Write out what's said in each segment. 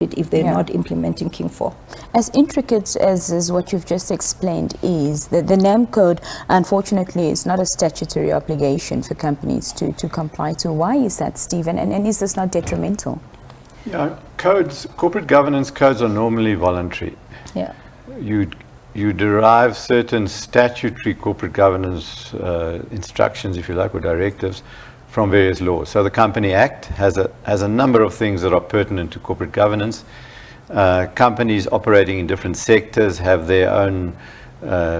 if they're not implementing King 4. As intricate as what you've just explained is, the NAM code, unfortunately, is not a statutory obligation for companies to comply to. Why is that, Stephen? And is this not detrimental? Yeah, corporate governance codes are normally voluntary. Yeah. You derive certain statutory corporate governance instructions, if you like, or directives from various laws. So the Company Act has a number of things that are pertinent to corporate governance. Companies operating in different sectors have their own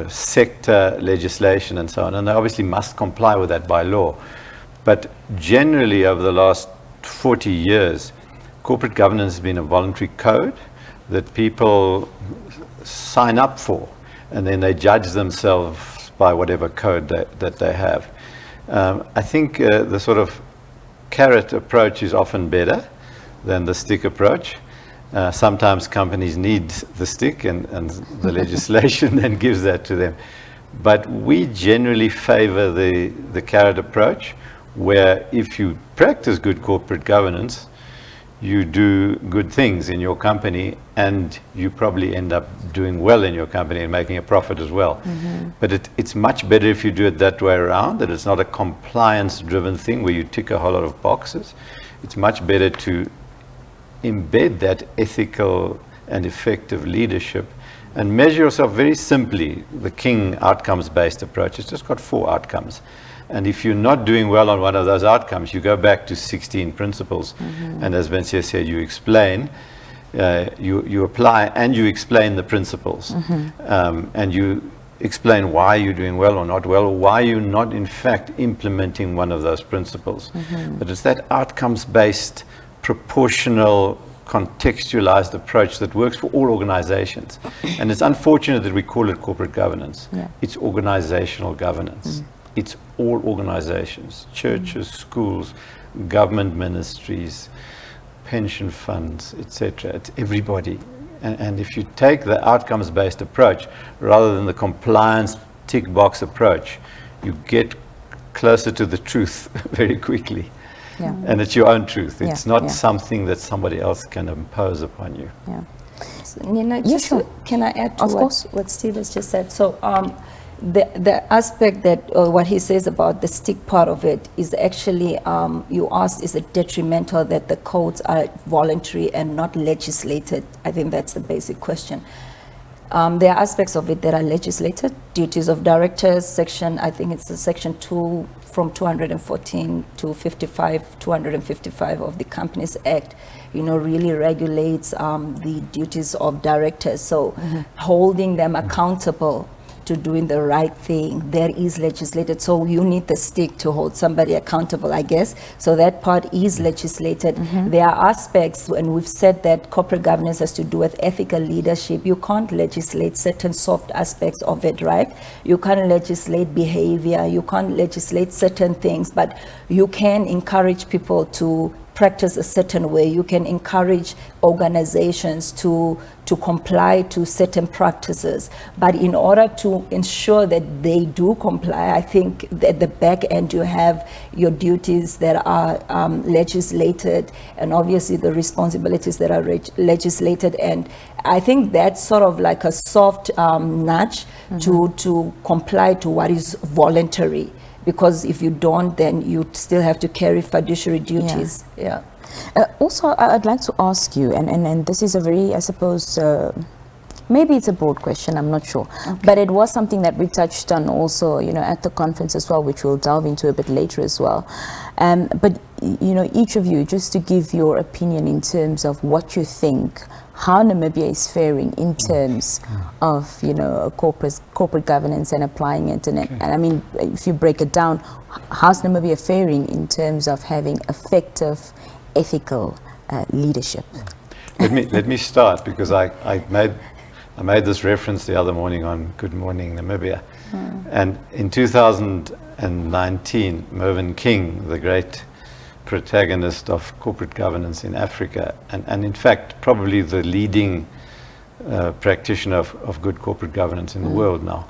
sector legislation and so on, and they obviously must comply with that by law. But generally, over the last 40 years, corporate governance has been a voluntary code that people sign up for, and then they judge themselves by whatever code that they have. I think the sort of carrot approach is often better than the stick approach. Sometimes companies need the stick, and the legislation then gives that to them. But we generally favor the carrot approach, where if you practice good corporate governance, you do good things in your company, and you probably end up doing well in your company and making a profit as well. Mm-hmm. But it's much better if you do it that way around, that it's not a compliance-driven thing where you tick a whole lot of boxes. It's much better to embed that ethical and effective leadership and measure yourself very simply. The King outcomes-based approach has just got 4 outcomes. And if you're not doing well on one of those outcomes, you go back to 16 principles. Mm-hmm. And as Vincia said, you explain, you apply and you explain the principles. Mm-hmm. And you explain why you're doing well or not well, or why you're not in fact implementing one of those principles. Mm-hmm. But it's that outcomes-based, proportional, contextualized approach that works for all organizations. And it's unfortunate that we call it corporate governance. Yeah. It's organizational governance. Mm. It's all organizations, churches, schools, government ministries, pension funds, etc. It's everybody. And if you take the outcomes-based approach rather than the compliance tick box approach, you get closer to the truth very quickly. Yeah. And it's your own truth. It's not something that somebody else can impose upon you. Yeah. So, Nina, can I add to what Steve has just said? So the aspect that what he says about the stick part of it is actually, you asked, is it detrimental that the codes are voluntary and not legislated? I think that's the basic question. There are aspects of it that are legislated. Duties of directors, I think it's the section 2 from 214 to 255 of the Companies Act, really regulates the duties of directors. So holding them accountable to doing the right thing, there is legislated. So you need the stick to hold somebody accountable, I guess. So that part is legislated. Mm-hmm. There are aspects, and we've said that corporate governance has to do with ethical leadership. You can't legislate certain soft aspects of it, right? You can't legislate behavior, you can't legislate certain things, but you can encourage people to practice a certain way. You can encourage organizations to comply to certain practices. But in order to ensure that they do comply, I think that at the back end you have your duties that are legislated, and obviously the responsibilities that are legislated. And I think that's sort of like a soft nudge to comply to what is voluntary. Because if you don't, then you still have to carry fiduciary duties. Yeah. Also, I'd like to ask you, and this is a very, I suppose, maybe it's a broad question, I'm not sure. Okay. But it was something that we touched on also, at the conference as well, which we'll delve into a bit later as well. But, each of you, just to give your opinion in terms of what you think, how Namibia is faring in terms of, corporate governance and applying it. And I mean, if you break it down, how's Namibia faring in terms of having effective, ethical leadership? Let me start, because I made this reference the other morning on Good Morning Namibia. And in 2019, Mervyn King, the great protagonist of corporate governance in Africa, and in fact probably the leading practitioner of good corporate governance in the world now,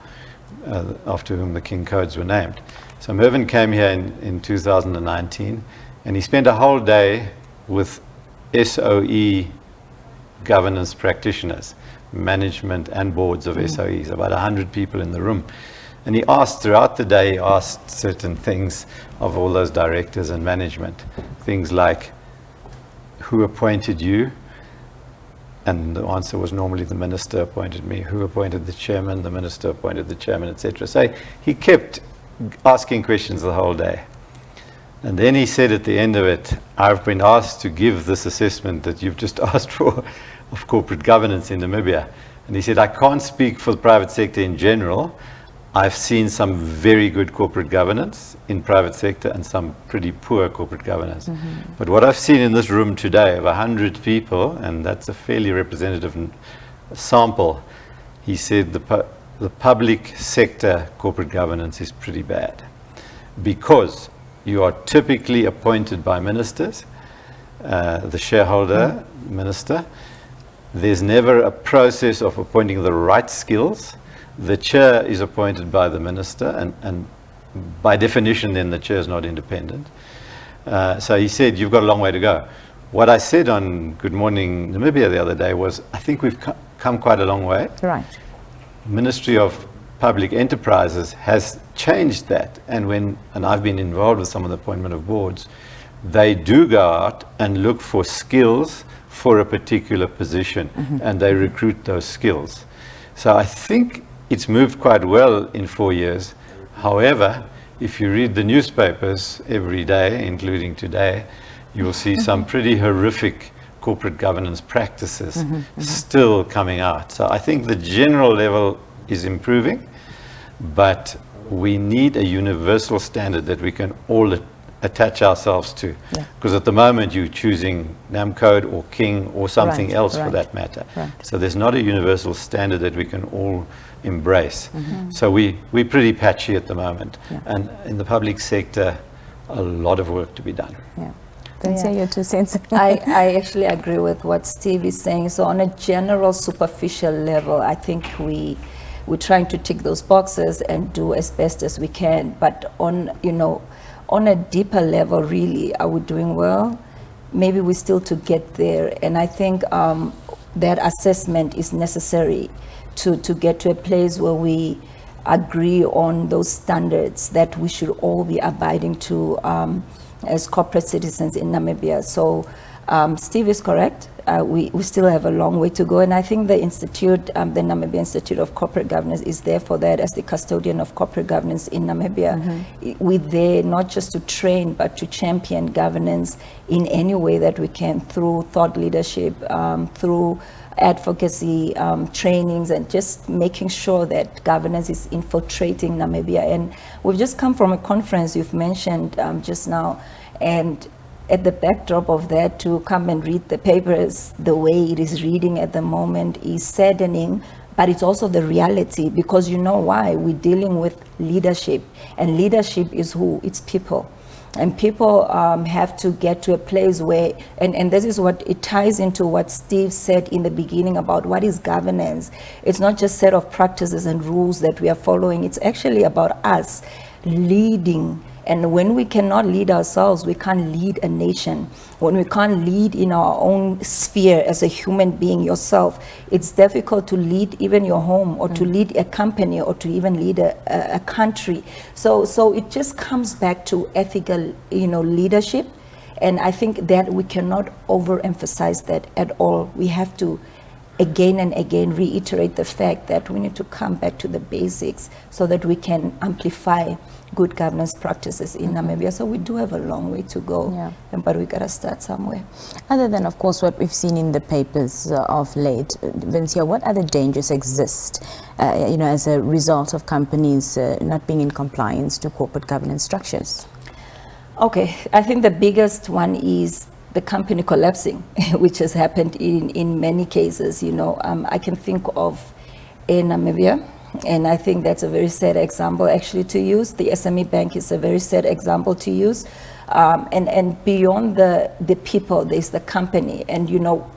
after whom the King Codes were named. So Mervyn came here in 2019, and he spent a whole day with SOE governance practitioners, management and boards of SOEs, about 100 people in the room. And he asked throughout the day, he asked certain things of all those directors and management. Things like, who appointed you? And the answer was normally the minister appointed me. Who appointed the chairman? The minister appointed the chairman, etc. So he kept asking questions the whole day. And then he said at the end of it, I've been asked to give this assessment that you've just asked for of corporate governance in Namibia. And he said, I can't speak for the private sector in general. I've seen some very good corporate governance in private sector and some pretty poor corporate governance. But what I've seen in this room today of 100 people, and that's a fairly representative sample, he said the public sector corporate governance is pretty bad because you are typically appointed by ministers, the shareholder minister. There's never a process of appointing the right skills. The chair is appointed by the minister, and by definition then the chair is not independent. So he said, you've got a long way to go. What I said on Good Morning Namibia the other day was, I think we've come quite a long way. Right. Ministry of Public Enterprises has changed that, and I've been involved with some of the appointment of boards, they do go out and look for skills for a particular position, and they recruit those skills. So I think it's moved quite well in 4 years. However, if you read the newspapers every day, including today, you will see some pretty horrific corporate governance practices still coming out. So I think the general level is improving, but we need a universal standard that we can all attach ourselves to. Because at the moment you're choosing NAMCode or King or something else for that matter. So there's not a universal standard that we can all embrace. So we're pretty patchy at the moment. And in the public sector, a lot of work to be done. Vincia, your 2 cents. I actually agree with what Steve is saying. So on a general superficial level, I think we're trying to tick those boxes and do as best as we can. But on a deeper level, really, are we doing well? Maybe we still to get there. And I think that assessment is necessary to get to a place where we agree on those standards that we should all be abiding to as corporate citizens in Namibia. So Steve is correct. We still have a long way to go, and I think the institute, the Namibia Institute of Corporate Governance, is there for that as the custodian of corporate governance in Namibia. We're there not just to train, but to champion governance in any way that we can, through thought leadership, through advocacy trainings, and just making sure that governance is infiltrating Namibia. And we've just come from a conference you've mentioned just now, and at the backdrop of that, to come and read the papers the way it is reading at the moment is saddening, but it's also the reality, because you know why? We're dealing with leadership, and leadership is who? It's people. And people have to get to a place where, and this is what it ties into what Steve said in the beginning about what is governance. It's not just set of practices and rules that we are following. It's actually about us leading. And when we cannot lead ourselves, we can't lead a nation. When we can't lead in our own sphere as a human being yourself, it's difficult to lead even your home, or to lead a company, or to even lead a country. So it just comes back to ethical, leadership. And I think that we cannot overemphasize that at all. We have to again and again reiterate the fact that we need to come back to the basics so that we can amplify good governance practices in Namibia. So we do have a long way to go, but we gotta start somewhere. Other than, of course, what we've seen in the papers of late, Vincia, what other dangers exist, as a result of companies not being in compliance to corporate governance structures? Okay, I think the biggest one is the company collapsing, which has happened in many cases. I can think of in Namibia, and I think that's a very sad example actually to use. The SME Bank is a very sad example to use. And beyond the people, there's the company. And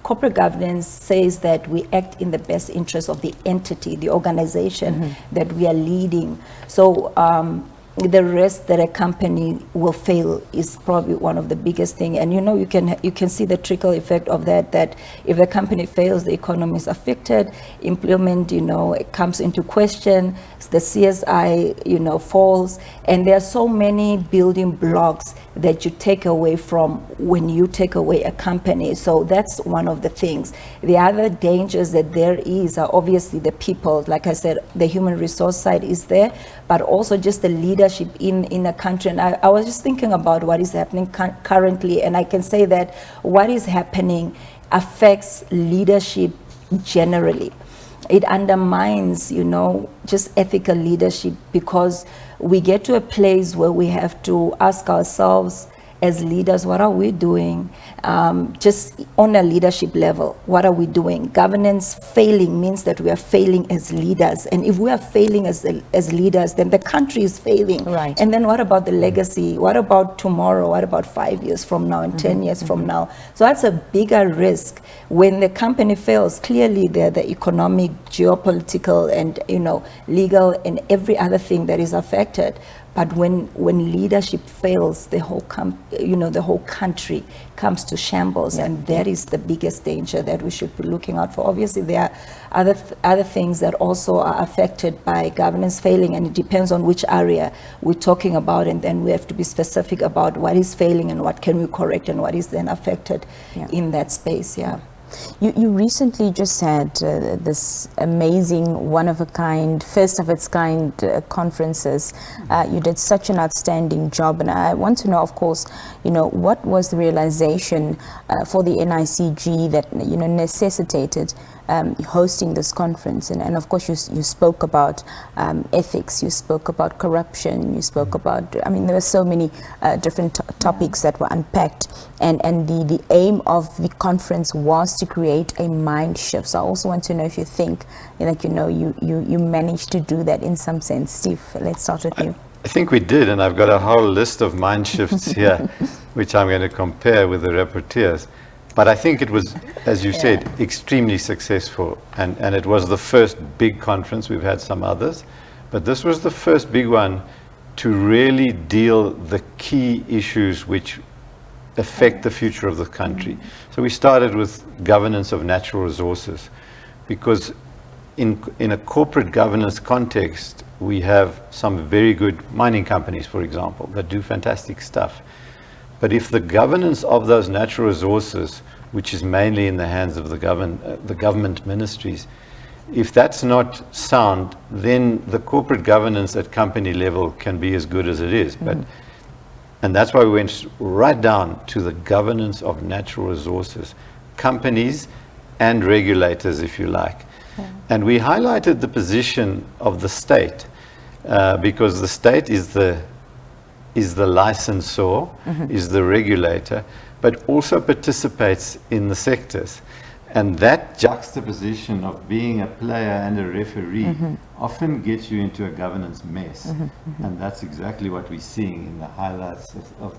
corporate governance says that we act in the best interest of the entity, the organization that we are leading. So the risk that a company will fail is probably one of the biggest thing. And you can see the trickle effect of that if the company fails, the economy is affected, employment, it comes into question, the CSI, falls, and there are so many building blocks that you take away from when you take away a company. So that's one of the things. The other dangers that there is are obviously the people. Like I said, the human resource side is there, but also just the leadership in a country. And I was just thinking about what is happening currently, and I can say that what is happening affects leadership generally. It undermines, just ethical leadership, because we get to a place where we have to ask ourselves as leaders, what are we doing? Just on a leadership level, what are we doing? Governance failing means that we are failing as leaders. And if we are failing as leaders, then the country is failing. Right. And then what about the legacy? What about tomorrow? What about 5 years from now and 10 years from now? So that's a bigger risk. When the company fails, clearly the economic, geopolitical, and legal and every other thing that is affected. But when leadership fails, the whole country comes to shambles, and that is the biggest danger that we should be looking out for. Obviously, there are other things that also are affected by governance failing, and it depends on which area we're talking about, and then we have to be specific about what is failing and what can we correct and what is then affected in that space. You recently just had this amazing, one-of-a-kind, first-of-its-kind conferences. You did such an outstanding job, and I want to know, of course, what was the realization for the NICG that necessitated hosting this conference? And of course, you spoke about ethics, you spoke about corruption, you spoke about, there were so many different topics that were unpacked, and the aim of the conference was to create a mind shift. So I also want to know if you think that you managed to do that in some sense. Steve, let's start with you. I think we did, and I've got a whole list of mind shifts here, which I'm going to compare with the rapporteurs. But I think it was, as you said, extremely successful, and it was the first big conference. We've had some others, but this was the first big one to really deal the key issues which affect the future of the country. So we started with governance of natural resources, because in a corporate governance context, we have some very good mining companies, for example, that do fantastic stuff. But if the governance of those natural resources, which is mainly in the hands of the government ministries, if that's not sound, then the corporate governance at company level can be as good as it is. And that's why we went right down to the governance of natural resources, companies and regulators, if you like. And we highlighted the position of the state, because the state is the licensor, is the regulator, but also participates in the sectors. And that juxtaposition of being a player and a referee often gets you into a governance mess. And that's exactly what we're seeing in the highlights of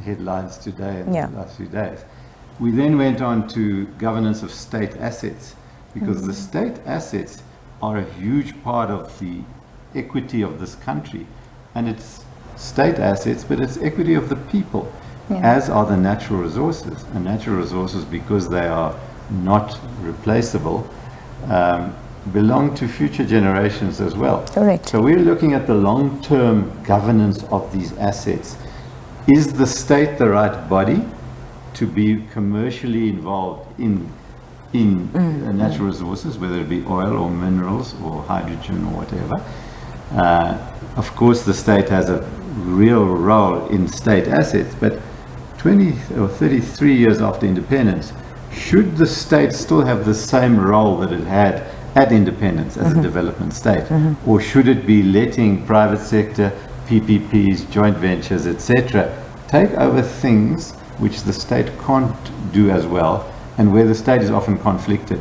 headlines today and the last few days. We then went on to governance of state assets, because the state assets are a huge part of the equity of this country. And it's state assets, but it's equity of the people, as are the natural resources. And natural resources, because they are not replaceable, belong to future generations as well. Correct. So we're looking at the long-term governance of these assets. Is the state the right body to be commercially involved in natural resources, whether it be oil or minerals or hydrogen or whatever? Of course, the state has a real role in state assets, but 20 or 33 years after independence, should the state still have the same role that it had at independence as a development state? Or should it be letting private sector, PPPs, joint ventures, etc., take over things which the state can't do as well, and where the state is often conflicted?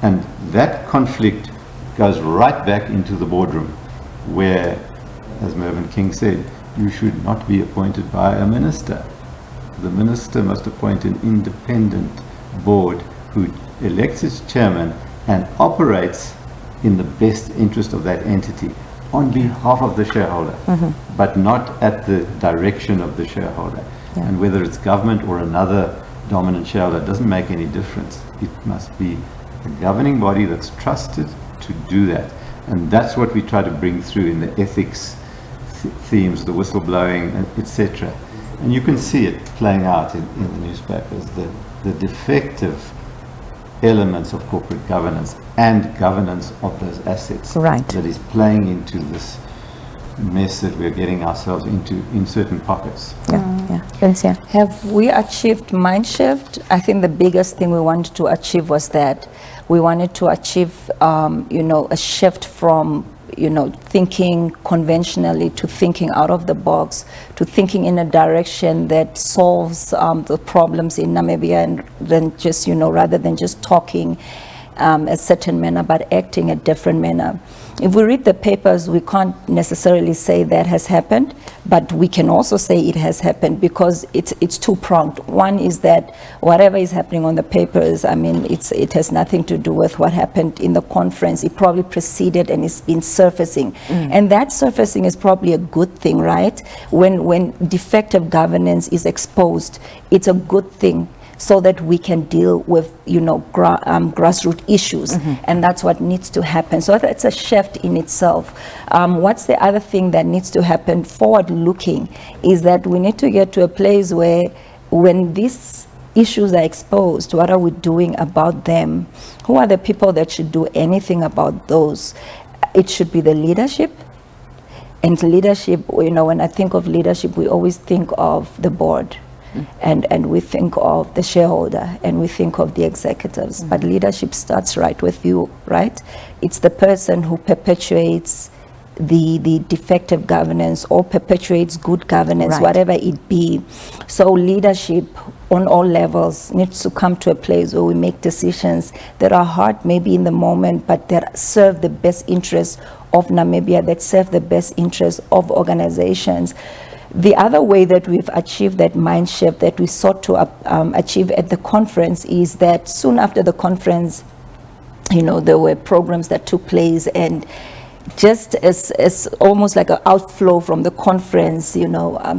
And that conflict goes right back into the boardroom, where, as Mervyn King said, you should not be appointed by a minister. The minister must appoint an independent board who elects its chairman and operates in the best interest of that entity, on behalf of the shareholder, but not at the direction of the shareholder. Yeah. And whether it's government or another dominant shareholder, it doesn't make any difference. It must be a governing body that's trusted to do that. And that's what we try to bring through in the ethics themes, the whistleblowing, etc. And you can see it playing out in the newspapers, the defective elements of corporate governance and governance of those assets that is playing into this mess that we're getting ourselves into in certain pockets. Vincia. Have we achieved mind shift? I think the biggest thing we wanted to achieve was that we wanted to achieve, a shift from, thinking conventionally to thinking out of the box, to thinking in a direction that solves the problems in Namibia, and then just, rather than just talking a certain manner, but acting a different manner. If we read the papers, we can't necessarily say that has happened, but we can also say it has happened because it's two-pronged. One is that whatever is happening on the papers, it has nothing to do with what happened in the conference. It probably preceded and it's been surfacing. And that surfacing is probably a good thing, right? When defective governance is exposed, it's a good thing, so that we can deal with, grassroots issues. And that's what needs to happen. So that's a shift in itself. What's the other thing that needs to happen forward-looking is that we need to get to a place where when these issues are exposed, what are we doing about them? Who are the people that should do anything about those? It should be the leadership. And leadership, when I think of leadership, we always think of the board. And we think of the shareholder and we think of the executives. But leadership starts right with you, right? It's the person who perpetuates the defective governance or perpetuates good governance, whatever it be. So leadership on all levels needs to come to a place where we make decisions that are hard maybe in the moment, but that serve the best interests of Namibia, that serve the best interests of organizations. The other way that we've achieved that mind shift that we sought to achieve at the conference is that soon after the conference, there were programs that took place, and just as almost like an outflow from the conference,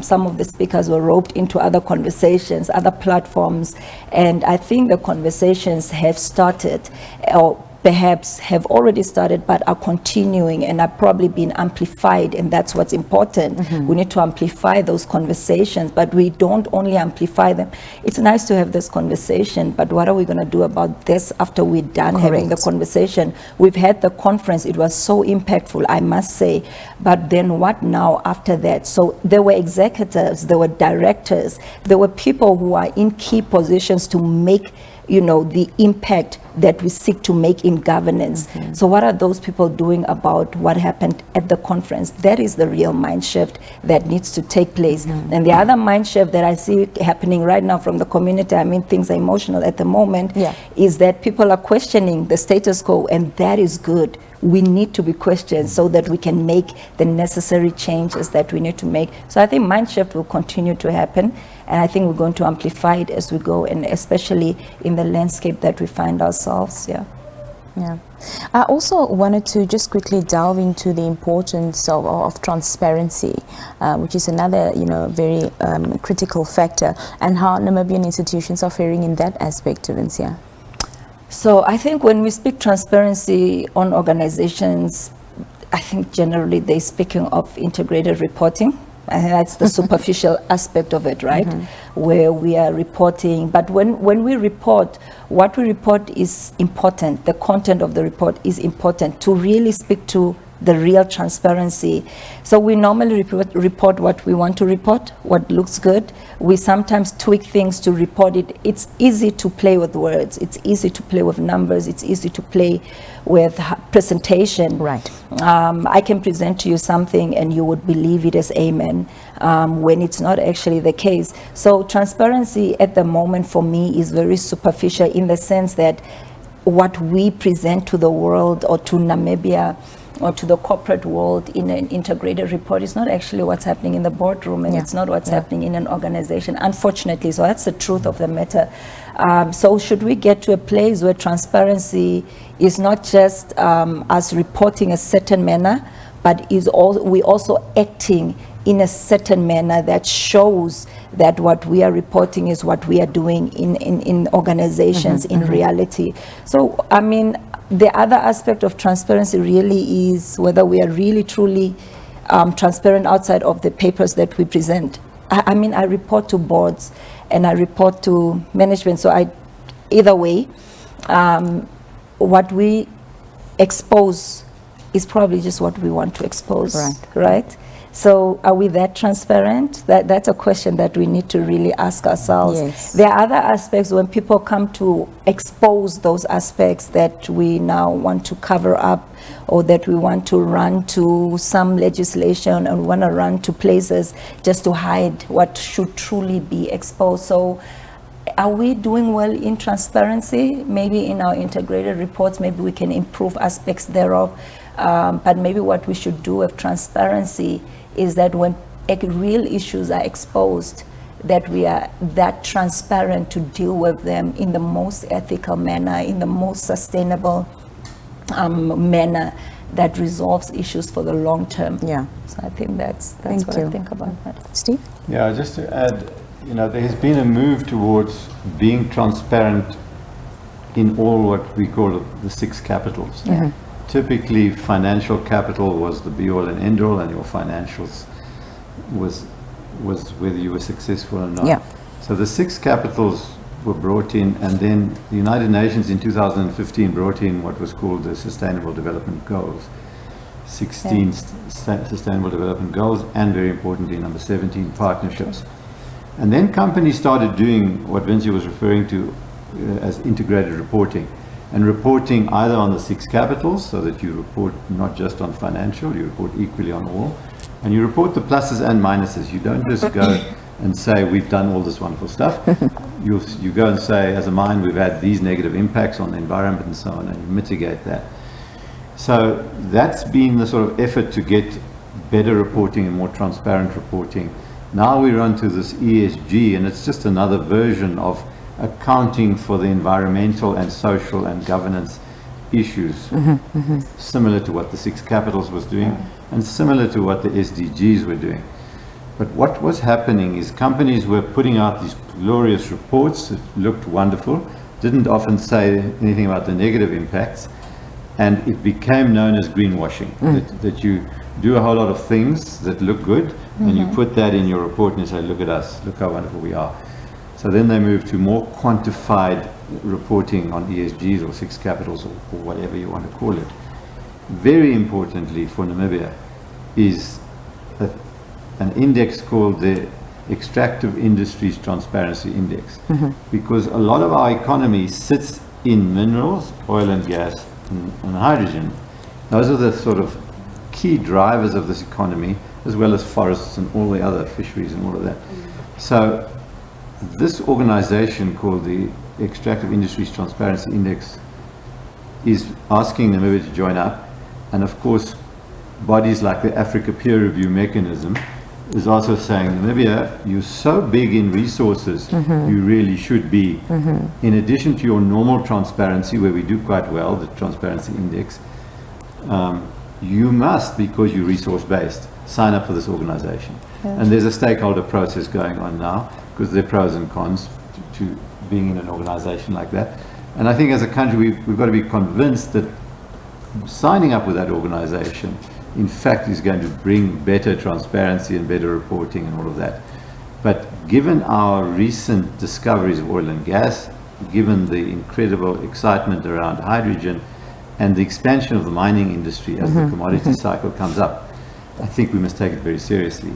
some of the speakers were roped into other conversations, other platforms, and I think the conversations have started, or perhaps have already started but are continuing and are probably being amplified, and that's what's important. We need to amplify those conversations, but we don't only amplify them. It's nice to have this conversation, but what are we going to do about this after we're done having the conversation? We've had the conference, it was so impactful, I must say, but then what now after that? So there were executives, there were directors, there were people who are in key positions to make the impact that we seek to make in governance. So what are those people doing about what happened at the conference? That is the real mind shift that needs to take place. And the other mind shift that I see happening right now from the community, things are emotional at the moment, is that people are questioning the status quo, and that is good. We need to be questioned so that we can make the necessary changes that we need to make. So I think mind shift will continue to happen, and I think we're going to amplify it as we go, and especially in the landscape that we find ourselves. I also wanted to just quickly delve into the importance of transparency, which is another, very critical factor, and how Namibian institutions are faring in that aspect, Vincia. So I think when we speak transparency on organizations, I think generally they're speaking of integrated reporting. And that's the superficial aspect of it, right? Where we are reporting. But when we report, what we report is important. The content of the report is important to really speak to the real transparency. So we normally report what we want to report, what looks good. We sometimes tweak things to report it. It's easy to play with words. It's easy to play with numbers. It's easy to play with presentation. Right. I can present to you something and you would believe it as amen, when it's not actually the case. So transparency at the moment for me is very superficial, in the sense that what we present to the world or to Namibia or to the corporate world in an integrated report is not actually what's happening in the boardroom, and it's not what's happening in an organization, unfortunately. So that's the truth of the matter. So should we get to a place where transparency is not just us reporting a certain manner, but we also acting in a certain manner that shows that what we are reporting is what we are doing in organizations in reality. So, I mean, the other aspect of transparency really is whether we are really truly transparent outside of the papers that we present. I mean, I report to boards and I report to management, so either way, what we expose is probably just what we want to expose, right? So are we that transparent? That's a question that we need to really ask ourselves. Yes. There are other aspects when people come to expose those aspects that we now want to cover up, or that we want to run to some legislation and want to run to places just to hide what should truly be exposed. So are we doing well in transparency? Maybe in our integrated reports, maybe we can improve aspects thereof. But maybe what we should do with transparency is that when real issues are exposed, that we are that transparent to deal with them in the most ethical manner, in the most sustainable manner that resolves issues for the long term. Yeah. So I think that's Thank what you. I think about that. Steve? Yeah, just to add, there has been a move towards being transparent in all what we call the 6 capitals. Yeah. Typically, financial capital was the be-all and end-all, and your financials was whether you were successful or not. Yeah. So the 6 capitals were brought in, and then the United Nations in 2015 brought in what was called the Sustainable Development Goals. 16 Sustainable Development Goals, and very importantly, number 17, partnerships. And then companies started doing what Vincia was referring to as integrated reporting, and reporting either on the 6 capitals, so that you report not just on financial, you report equally on all, and you report the pluses and minuses. You don't just go and say, we've done all this wonderful stuff. You go and say, as a mine, we've had these negative impacts on the environment and so on, and you mitigate that. So that's been the sort of effort to get better reporting and more transparent reporting. Now we run to this ESG, and it's just another version of accounting for the environmental and social and governance issues, similar to what the 6 capitals was doing, and similar to what the SDGs were doing. But what was happening is companies were putting out these glorious reports that looked wonderful, didn't often say anything about the negative impacts, and it became known as greenwashing, that you do a whole lot of things that look good, and you put that in your report and you say, look at us, look how wonderful we are. So then they moved to more quantified reporting on ESGs or 6 capitals, or whatever you want to call it. Very importantly for Namibia is an index called the Extractive Industries Transparency Index, because a lot of our economy sits in minerals, oil and gas, and hydrogen. Those are the sort of key drivers of this economy, as well as forests and all the other fisheries and all of that. So this organization called the Extractive Industries Transparency Index is asking Namibia to join up, and of course bodies like the Africa Peer Review Mechanism is also saying, Namibia, you're so big in resources, you really should be, in addition to your normal transparency, where we do quite well, the Transparency Index, you must, because you're resource-based, sign up for this organization. And there's a stakeholder process going on now, because there are pros and cons to being in an organization like that. And I think as a country, we've got to be convinced that signing up with that organization, in fact, is going to bring better transparency and better reporting and all of that. But given our recent discoveries of oil and gas, given the incredible excitement around hydrogen, and the expansion of the mining industry as the commodity cycle comes up, I think we must take it very seriously,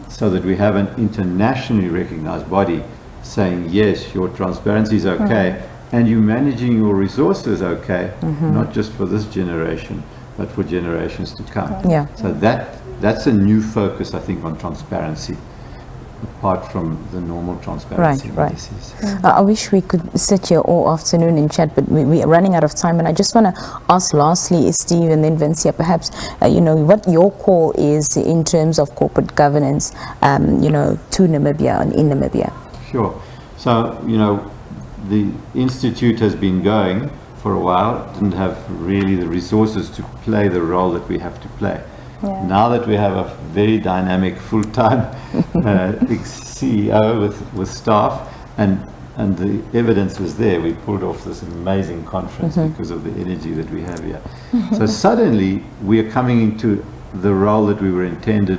so that we have an internationally recognized body saying, yes, your transparency is okay, and you're managing your resources okay, not just for this generation, but for generations to come. So that's a new focus, I think, on transparency, apart from the normal transparency indices. I wish we could sit here all afternoon and chat, but we are running out of time. And I just want to ask lastly, Steve and then Vincia, perhaps, what your call is in terms of corporate governance, to Namibia and in Namibia. Sure. So, the Institute has been going for a while, didn't have really the resources to play the role that we have to play. Yeah. Now that we have a very dynamic full-time CEO with staff, and the evidence was there, we pulled off this amazing conference because of the energy that we have here. So suddenly we are coming into the role that we were intended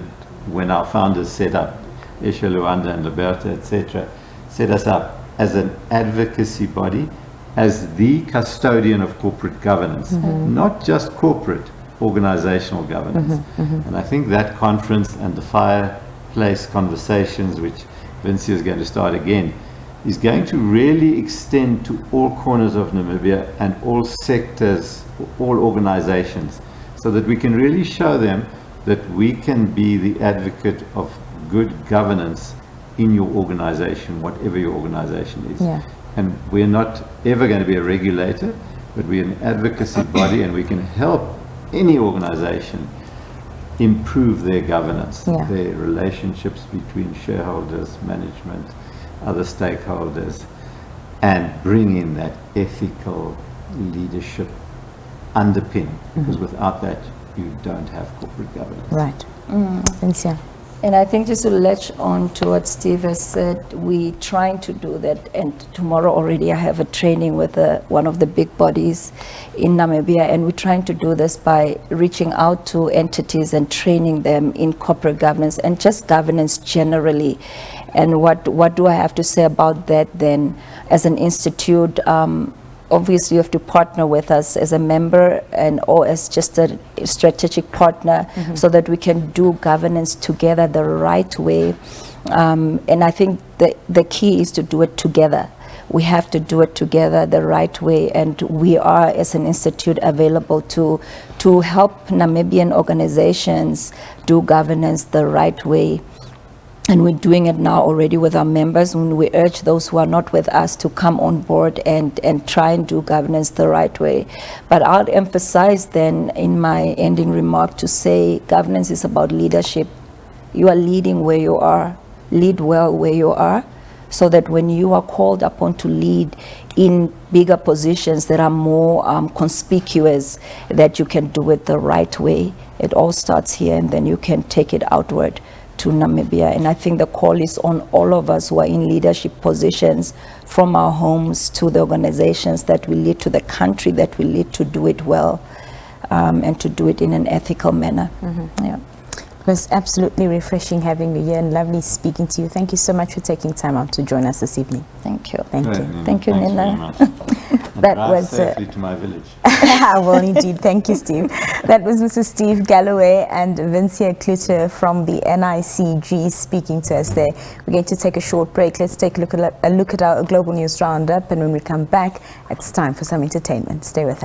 when our founders set up, Esha, Luanda and Liberta, etc., set us up as an advocacy body, as the custodian of corporate governance, not just corporate, organizational governance. And I think that conference and the fireplace conversations, which Vincia is going to start again, is going to really extend to all corners of Namibia and all sectors, all organizations, so that we can really show them that we can be the advocate of good governance in your organization, whatever your organization is. Yeah. And we're not ever going to be a regulator, but we're an advocacy body, and we can help any organization improve their governance, their relationships between shareholders, management, other stakeholders, and bring in that ethical leadership underpin, because without that you don't have corporate governance. Right. Vincia. And I think just to latch on to what Steve has said, we trying to do that, and tomorrow already I have a training with one of the big bodies in Namibia, and we're trying to do this by reaching out to entities and training them in corporate governance and just governance generally. And what do I have to say about that then? As an institute, obviously you have to partner with us as a member or as just a strategic partner, so that we can do governance together the right way. And I think the key is to do it together. We have to do it together the right way, and we are as an institute available to help Namibian organizations do governance the right way. And we're doing it now already with our members, when we urge those who are not with us to come on board and try and do governance the right way. But I'll emphasize then in my ending remark to say governance is about leadership. You are leading where you are. Lead well where you are, so that when you are called upon to lead in bigger positions that are more conspicuous, that you can do it the right way. It all starts here, and then you can take it outward to Namibia. And I think the call is on all of us who are in leadership positions, from our homes to the organizations that we lead, to the country that we lead, to do it well, and to do it in an ethical manner. Yeah. It was absolutely refreshing having you here, and lovely speaking to you. Thank you so much for taking time out to join us this evening. Thank you. Thank you. Thank you, Nina. That Drive was safely to my village. well, indeed. Thank you, Steve. That was Mr. Steve Galloway and Vincia Cloete from the NICG speaking to us there. We're going to take a short break. Let's take a look at our Global News Roundup, and when we come back, it's time for some entertainment. Stay with us.